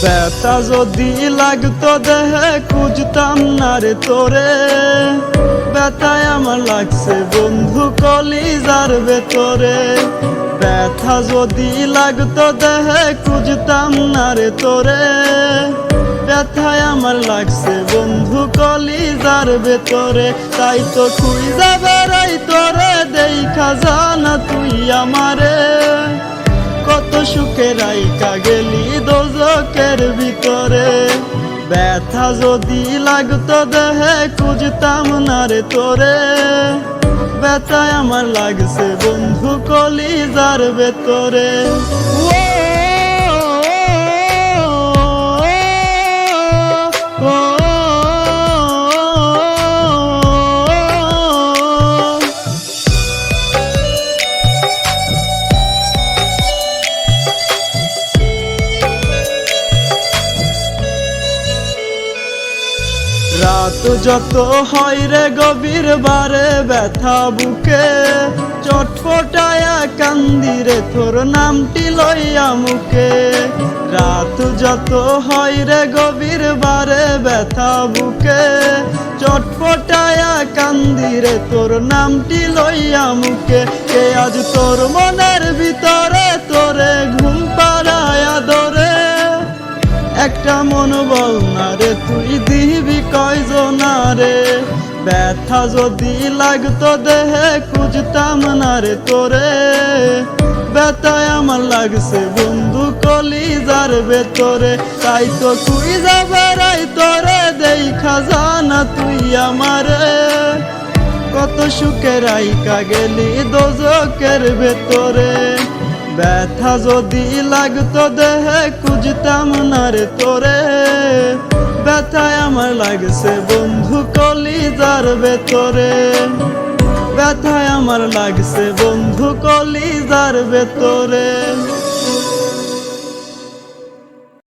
ব্যথা যদি লাগতো দেহে খুঁজতাম না রে তোরে, ব্যথায় আমার লাগছে বন্ধু কলিজার ভেতরে। ব্যথা যদি লাগতো দেহে খুঁজতাম না রে তোরে, ব্যথায় আমার লাগছে বন্ধু কলিজার ভেতরে। তাই তো খুঁজা বেড়াই তোরে, দেখা জানা তুই আমারে, কত সুখে রাইকা গেলি দোজকের ভিতরে। ব্যথা যদি লাগতো দেহে খুঁজতাম না রে তোরে, ব্যথায় আমার লাগছে বন্ধু কলিজার ভেতরে। রাত যত হয় রে গভীর বারে ব্যথা বুকে, চটপটায়া কান্দি রে তোর নামটি লইয়া মুখে। রাত যত হয় রে গভীর বারে ব্যথা বুকে, চটপটায়া কান্দি রে তোর নামটি লইয়া মুখে। কে আজ তোর মনের ভিতরে তোরে ঘুম পাড়ায়া ধরে, একটা মন বল না রে তুই দিবি কয়জনা রে। ব্যথা যদি লাগতো দেহে খুঁজতাম না রে তোরে, ব্যথায় আমার লাগছে বন্ধু কলিজার ভেতরে। তাই তো খুঁজা বেড়াই তোরে, দেখা জানা তুই আমারে, কত সুখে রাইকা গেলি দোজকের ভেতরে। ব্যথা যদি লাগতো দেহে খুঁজতাম না রে তোরে, ব্যথায় আমার লাগছে বন্ধু কলিজার ভেতরে। ব্যথায় আমার লাগছে বন্ধু কলিজার ভেতরে।